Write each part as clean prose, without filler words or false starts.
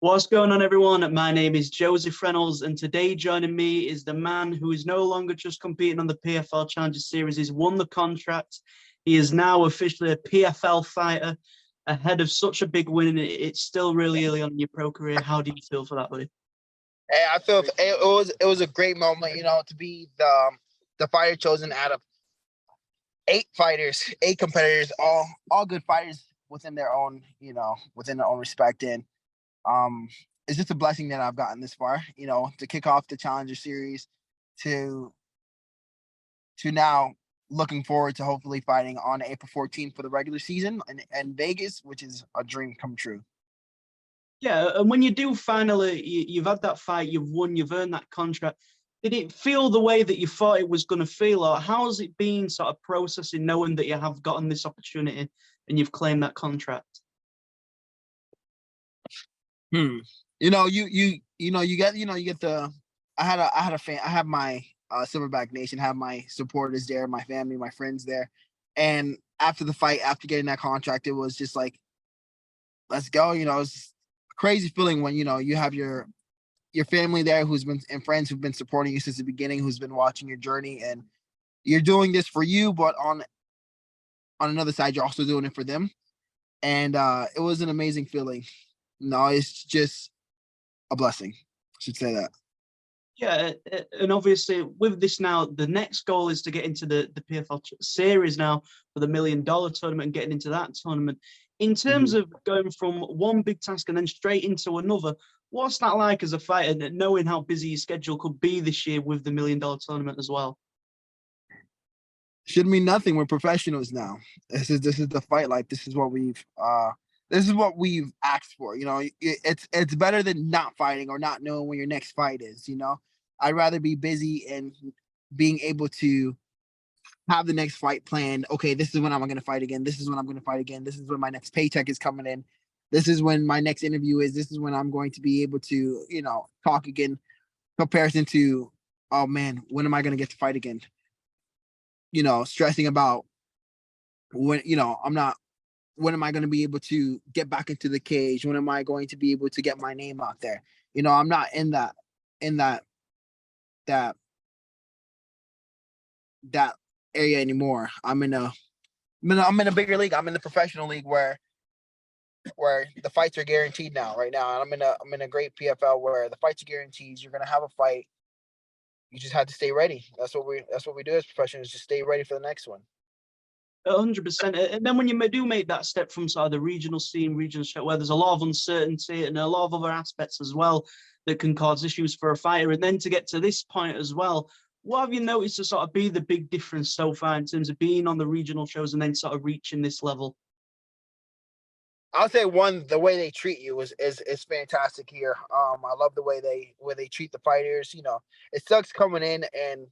What's going on, everyone? My name is Joseph Reynolds, and today joining me is the man who is no longer just competing on the PFL Challenger Series. He's won the contract. He is now officially a PFL fighter ahead of such a big win. It's still really early on in your pro career. How do you feel for that, buddy? Hey, I feel it was a great moment, to be the fighter chosen out of 8 fighters, 8 competitors, all good fighters within their own, within their own respect. And it's just a blessing that I've gotten this far, to kick off the Challenger Series, to now looking forward to hopefully fighting on April 14th for the regular season in Vegas, which is a dream come true. Yeah, and when you do finally, you've had that fight, you've won, you've earned that contract. Did it feel the way that you thought it was going to feel, or how has it been sort of processing knowing that you have gotten this opportunity and you've claimed that contract? You get the. I had a fan. I have my Silverback Nation, have my supporters there, my family, my friends there, and after the fight, after getting that contract, it was just like, let's go. It's a crazy feeling when you have your family there and friends who've been supporting you since the beginning, who's been watching your journey, and you're doing this for you, but on another side, you're also doing it for them, and it was an amazing feeling. No, it's just a blessing. I should say that. Yeah, and obviously with this now, the next goal is to get into the PFL Series now for the $1 million tournament and getting into that tournament. In terms of going from one big task and then straight into another, what's that like as a fighter, knowing how busy your schedule could be this year with the $1 million tournament as well? Should mean nothing. We're professionals now. This is the fight life. This is what we've asked for. It's better than not fighting or not knowing when your next fight is. I'd rather be busy and being able to have the next fight planned. Okay, this is when I'm going to fight again. This is when I'm going to fight again. This is when my next paycheck is coming in. This is when my next interview is. This is when I'm going to be able to, talk again. Comparison to, oh man, when am I going to get to fight again? Stressing about when, when am I going to be able to get back into the cage? When am I going to be able to get my name out there? I'm not in that area anymore. I'm in a bigger league. I'm in the professional league where the fights are guaranteed now. Right now, I'm in a great PFL where the fights are guaranteed. You're gonna have a fight. You just have to stay ready. That's what we do as professionals. Just stay ready for the next one. 100%. And then when you do make that step from sort of the regional scene, where there's a lot of uncertainty and a lot of other aspects as well that can cause issues for a fighter, and then to get to this point as well, what have you noticed to sort of be the big difference so far in terms of being on the regional shows and then sort of reaching this level? I'll say the way they treat you is fantastic here. I love the way they treat the fighters. It sucks coming in and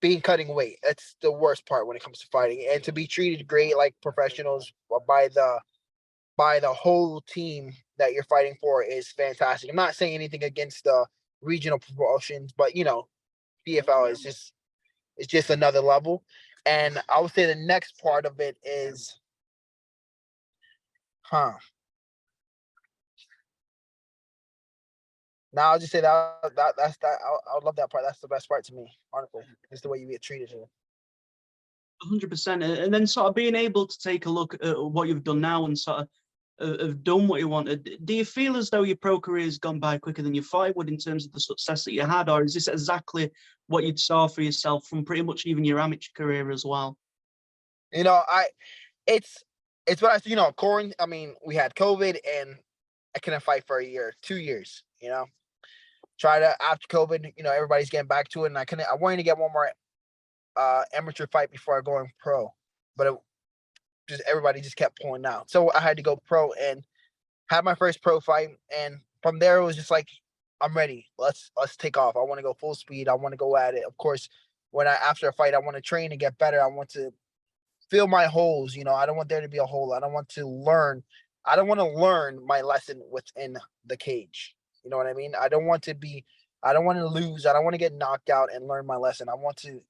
being cutting weight. That's the worst part when it comes to fighting. And to be treated great like professionals by the whole team that you're fighting for is fantastic. I'm not saying anything against the regional promotions, but PFL is just another level. And I would say the next part of it is now I'll just say that's I would love that part. That's the best part to me, honestly. It's the way you get treated here. 100%. And then sort of being able to take a look at what you've done now and sort of have done what you wanted. Do you feel as though your pro career has gone by quicker than you thought it would in terms of the success that you had, or is this exactly what you'd saw for yourself from pretty much even your amateur career as well? It's what I we had COVID and I couldn't fight for a year, 2 years. Try to after COVID, everybody's getting back to it, and I wanted to get one more amateur fight before I go in pro, but everybody just kept pulling out. So I had to go pro and have my first pro fight, and from there it was just like, I'm ready. Let's take off. I want to go full speed. I want to go at it. Of course, after a fight, I want to train and get better. I want to fill my holes. I don't want there to be a hole. I don't want to learn. I don't want to learn my lesson within the cage. You know what I mean? I don't want to lose. I don't want to get knocked out and learn my lesson. I want to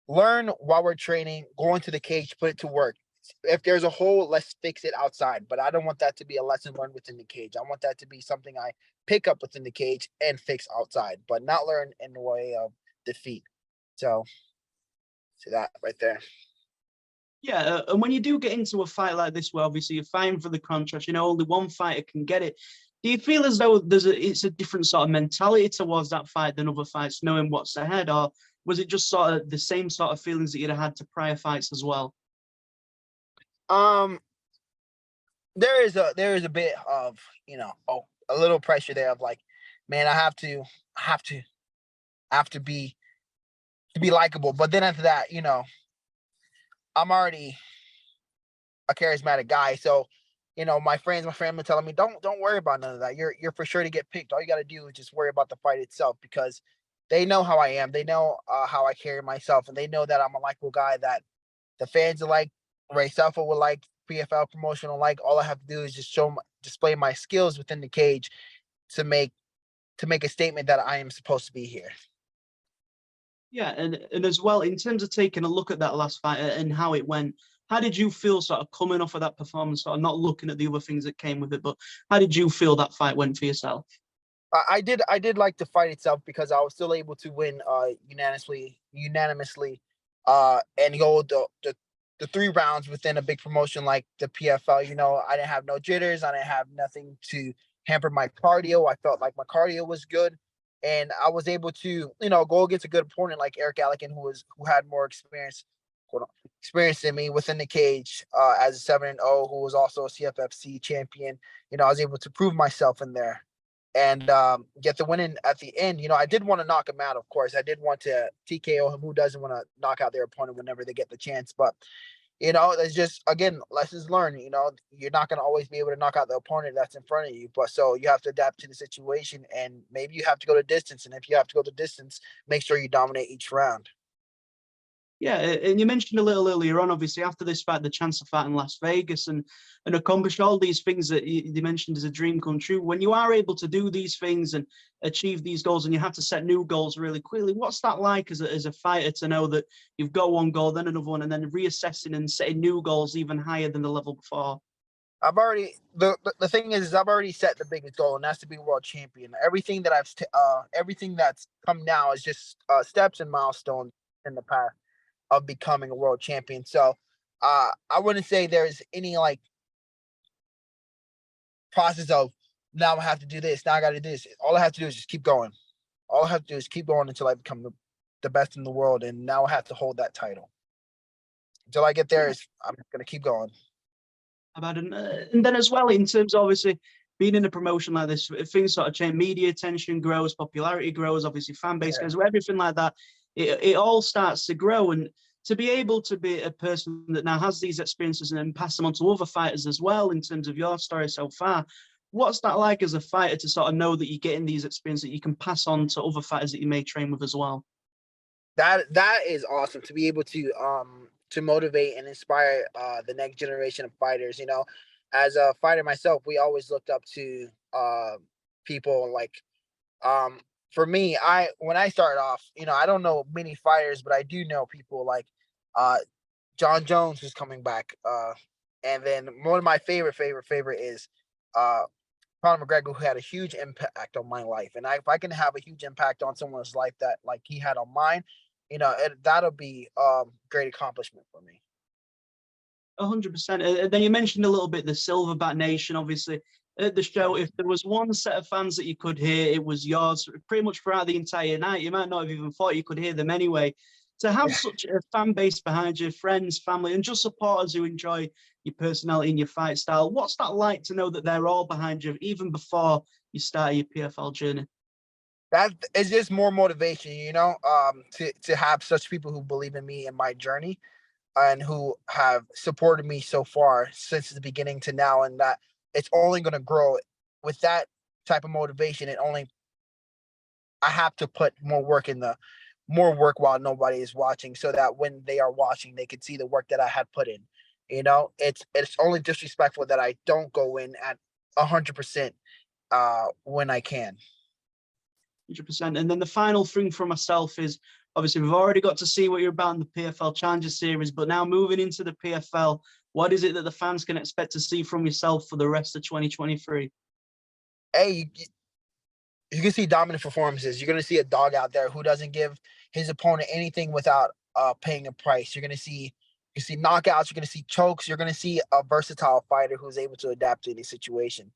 learn while we're training, go into the cage, put it to work. if there's a hole, let's fix it outside. But I don't want that to be a lesson learned within the cage. I want that to be something I pick up within the cage and fix outside, but not learn in the way of defeat. So, see that right there. Yeah, and when you do get into a fight like this, where obviously you're fighting for the contract, you know, only one fighter can get it. Do you feel as though it's a different sort of mentality towards that fight than other fights, knowing what's ahead, or was it just sort of the same sort of feelings that you'd have had to prior fights as well? Um, there is a bit of, you know, a little pressure there of like, man, have to, have to be likable. But then after that, you know, I'm already a charismatic guy, so you know, my friends, my family telling me, don't worry about none of that. You're for sure to get picked. All you got to do is just worry about the fight itself, because they know how I am. They know how I carry myself, and they know that I'm a likable guy that the fans are like, Ray Suffolk will like, PFL promotional like. All I have to do is just display my skills within the cage to make a statement that I am supposed to be here. Yeah, and as well, in terms of taking a look at that last fight and how it went, how did you feel sort of coming off of that performance, sort of not looking at the other things that came with it, but how did you feel that fight went for yourself? I did like the fight itself, because I was still able to win unanimously, and go the 3 rounds within a big promotion like the PFL. You know, I didn't have no jitters. I didn't have nothing to hamper my cardio. I felt like my cardio was good, and I was able to, you know, go against a good opponent like Eric Alequin, who had more experience than me within the cage, as a 7-0, who was also a CFFC champion. You know, I was able to prove myself in there and get the win in at the end. You know, I did want to knock him out, of course. I did want to TKO him. Who doesn't want to knock out their opponent whenever they get the chance? But, you know, it's just, again, lessons learned. You know, you're not going to always be able to knock out the opponent that's in front of you. But so you have to adapt to the situation, and maybe you have to go the distance. And if you have to go the distance, make sure you dominate each round. Yeah, and you mentioned a little earlier on, obviously, after this fight, the chance of fighting Las Vegas and accomplish all these things that you mentioned as a dream come true. When you are able to do these things and achieve these goals, and you have to set new goals really quickly, what's that like as a fighter to know that you've got one goal, then another one, and then reassessing and setting new goals even higher than the level before? I've already the thing is I've already set the biggest goal, and that's to be world champion. Everything that everything that's come now is just steps and milestones in the path of becoming a world champion. So I wouldn't say there's any like process of, now I have to do this, now I got to do this. All I have to do is just keep going. All I have to do is keep going until I become the best in the world, and now I have to hold that title. Until I get there, I'm gonna keep going. About and then as well, in terms of obviously being in a promotion like this, things sort of change. Media attention grows, popularity grows, obviously fan base Yeah. grows, everything like that. It all starts to grow, and to be able to be a person that now has these experiences and then pass them on to other fighters as well. In terms of your story so far, what's that like as a fighter to sort of know that you're getting these experiences that you can pass on to other fighters that you may train with as well? That is awesome to be able to motivate and inspire the next generation of fighters. You know, as a fighter myself, we always looked up to people like, um for me, I when I started off, you know, I don't know many fighters, but I do know people like uh John Jones, who's coming back, and then one of my favorite is uh Conor McGregor, who had a huge impact on my life. And if I can have a huge impact on someone's life that like he had on mine, you know, that'll be great accomplishment for me. 100%. And then you mentioned a little bit the Silverback Nation, obviously. At the show, if there was one set of fans that you could hear, it was yours pretty much throughout the entire night. You might not have even thought you could hear them anyway. To have Yeah. such a fan base behind you, friends, family, and just supporters who enjoy your personality and your fight style, what's that like to know that they're all behind you even before you start your PFL journey? That is just more motivation, you know, to have such people who believe in me and my journey, and who have supported me so far since the beginning to now, and that it's only going to grow with that type of motivation. It only I have to put more work while nobody is watching, so that when they are watching, they can see the work that I had put in. You know, it's only disrespectful that I don't go in at 100% when I can. 100%. And then the final thing for myself is obviously we've already got to see what you're about in the PFL Challenger Series, but now moving into the PFL, What is it that the fans can expect to see from yourself for the rest of 2023? Hey, you can see dominant performances. You're going to see a dog out there who doesn't give his opponent anything without paying a price. You're going to see knockouts. You're going to see chokes. You're going to see a versatile fighter who's able to adapt to any situation.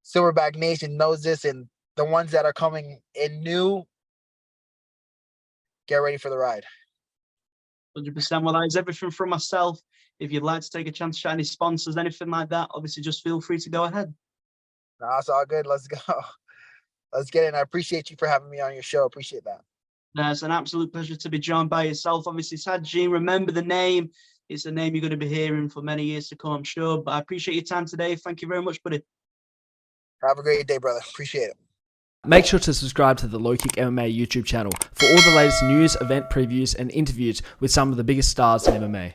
Silverback Nation knows this, and the ones that are coming in new, get ready for the ride. 100%. Well, that is everything from myself. If you'd like to take a chance to shout any sponsors, anything like that, obviously just feel free to go ahead. Nah, it's all good. Let's go. Let's get it. And I appreciate you for having me on your show. Appreciate that. It's an absolute pleasure to be joined by yourself. Obviously, Sajin, remember the name. It's a name you're going to be hearing for many years to come, I'm sure. But I appreciate your time today. Thank you very much, buddy. Have a great day, brother. Appreciate it. Make sure to subscribe to the LowKick MMA YouTube channel for all the latest news, event previews, and interviews with some of the biggest stars in MMA.